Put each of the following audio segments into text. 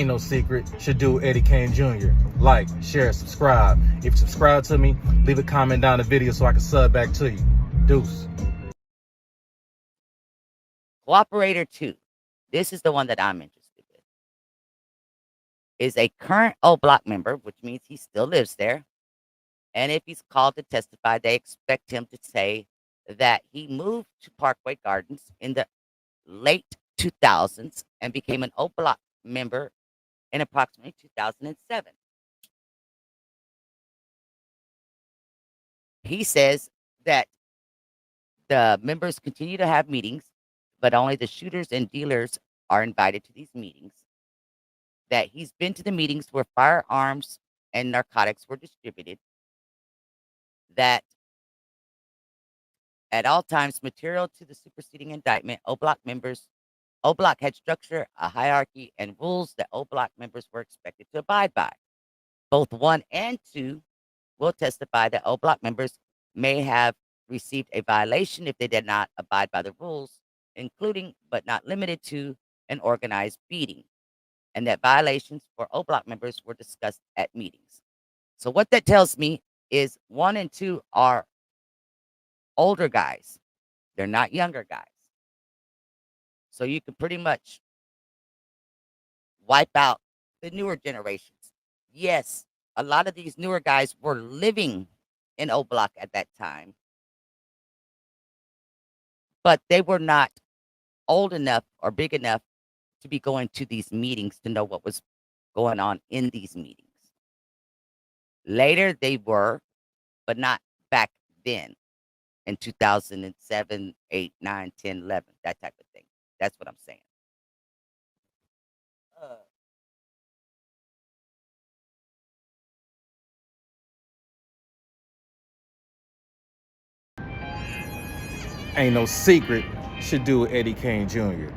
Ain't no secret. Should do Eddie Kane Jr. Like, share, subscribe. If you subscribe to me, leave a comment down the video so I can sub back to you. Deuce. Cooperator 2. This is the one that I'm interested in. Is a current O-Block member, which means he still lives there. And if he's called to testify, they expect him to say that he moved to Parkway Gardens in the late 2000s and became an O-Block member in approximately 2007. He says that the members continue to have meetings, but only the shooters and dealers are invited to these meetings. That he's been to the meetings where firearms and narcotics were distributed. That at all times, material to the superseding indictment, O-Block had structured a hierarchy and rules that O-Block members were expected to abide by. Both 1 and 2 will testify that O-Block members may have received a violation if they did not abide by the rules, including but not limited to an organized beating, and that violations for O-Block members were discussed at meetings. So what that tells me is 1 and 2 are older guys. They're not younger guys. So you can pretty much wipe out the newer generations. Yes, a lot of these newer guys were living in O-Block at that time, but they were not old enough or big enough to be going to these meetings to know what was going on in these meetings. Later they were, but not back then in 2007, 8, 9, 10, 11, that type of thing. That's what I'm saying. Ain't no secret. Should do Eddie Kane Jr.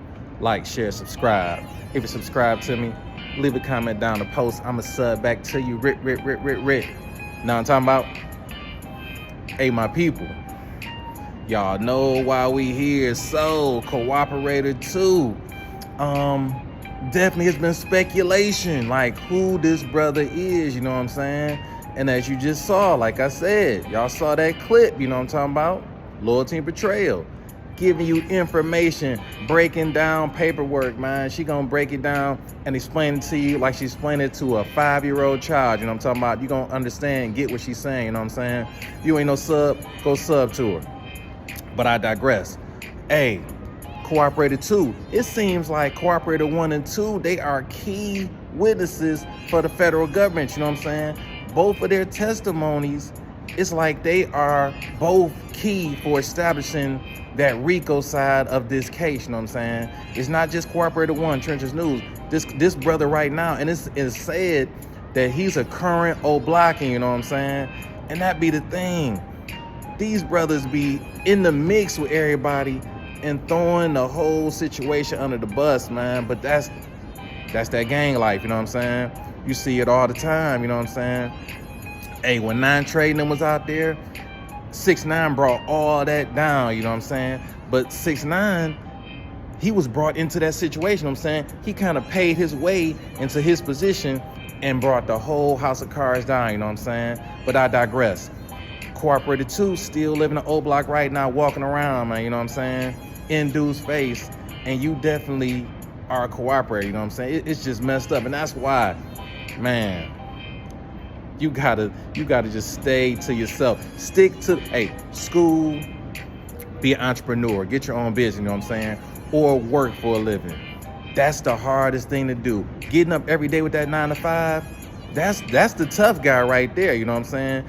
Like, share, subscribe. If you subscribe to me, leave a comment down the post. I'ma sub back to you. Rip. Know what I'm talking about? Hey, my people. Y'all know why we here. So, Cooperator 2. Definitely has been speculation, like who this brother is, you know what I'm saying? And as you just saw, like I said, y'all saw that clip, you know what I'm talking about? Loyalty and betrayal. Giving you information, breaking down paperwork, man. She gonna break it down and explain it to you like she explained it to a 5-year-old child, you know what I'm talking about? You gonna understand, get what she's saying, you know what I'm saying? You ain't no sub, go sub to her. But I digress. Hey, Cooperator 2, it seems like Cooperator 1 and 2, they are key witnesses for the federal government, you know what I'm saying? Both of their testimonies, it's like they are both key for establishing that RICO side of this case, you know what I'm saying? It's not just Cooperator 1, Trenches News. This brother right now, and it's said that he's a current O-Blocking, you know what I'm saying? And that be the thing. These brothers be in the mix with everybody and throwing the whole situation under the bus, man. But that's that gang life, you know what I'm saying? You see it all the time, you know what I'm saying? Hey, when 9 Trading was out there, 6ix9ine brought all that down, you know what I'm saying? But 6ix9ine, he was brought into that situation, you know what I'm saying? He kind of paid his way into his position and brought the whole house of cards down, you know what I'm saying? But I digress. Cooperator 2 still living in O-Block right now, walking around, man, you know what I'm saying? In dude's face, and you definitely are a cooperator, you know what I'm saying? It's just messed up, and that's why, man, you gotta just stay to yourself. Stick to, hey, school, be an entrepreneur, get your own business, you know what I'm saying? Or work for a living. That's the hardest thing to do. Getting up every day with that 9 to 5, that's the tough guy right there, you know what I'm saying?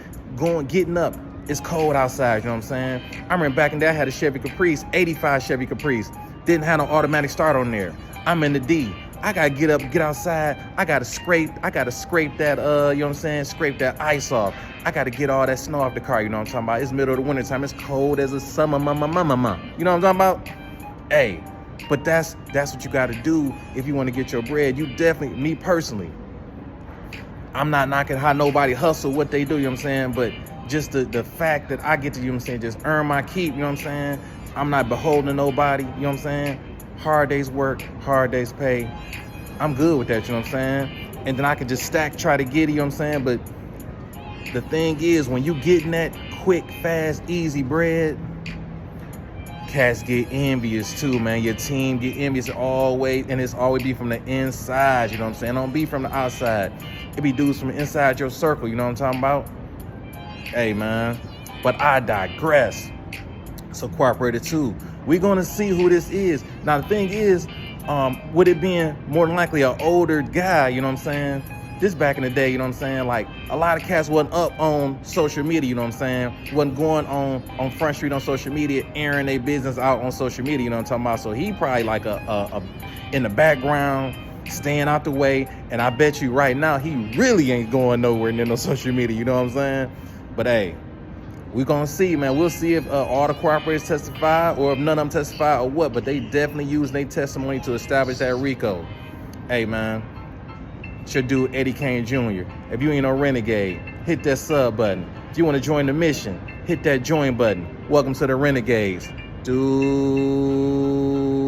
Getting up, it's cold outside, you know what I'm saying? I remember back in the day, I had a Chevy Caprice, 85 Chevy Caprice. Didn't have no automatic start on there. I'm in the D. I gotta get up, get outside. I gotta scrape that, you know what I'm saying? Scrape that ice off. I gotta get all that snow off the car, you know what I'm talking about? It's middle of the winter time. It's cold as a summer, You know what I'm talking about? Hey, but that's what you gotta do if you wanna get your bread. You definitely, me personally, I'm not knocking how nobody hustle, what they do, you know what I'm saying? But just the fact that I get to, you know what I'm saying, just earn my keep, you know what I'm saying? I'm not beholden to nobody, you know what I'm saying? Hard days work, hard days pay. I'm good with that, you know what I'm saying? And then I can just stack, try to get it, you know what I'm saying? But the thing is, when you getting that quick, fast, easy bread, cats get envious too, man. Your team get envious always, and it's always be from the inside, you know what I'm saying? Don't be from the outside. It be dudes from inside your circle, you know what I'm talking about? Hey, man. But I digress. So Cooperator 2, we're going to see who this is. Now, the thing is, with it being more than likely an older guy, you know what I'm saying? This back in the day, you know what I'm saying? Like, a lot of cats wasn't up on social media, you know what I'm saying? Wasn't going on Front Street on social media, airing their business out on social media, you know what I'm talking about? So he probably like a in the background, staying out the way. And I bet you right now, he really ain't going nowhere near no social media, you know what I'm saying? But hey, we're gonna see, man. We'll see if all the cooperators testify or if none of them testify or what, but they definitely use their testimony to establish that RICO. Hey, man, it's your dude, Eddie Kane Jr. If you ain't no renegade, hit that sub button. If you want to join the mission, hit that join button. Welcome to the Renegades. Dude.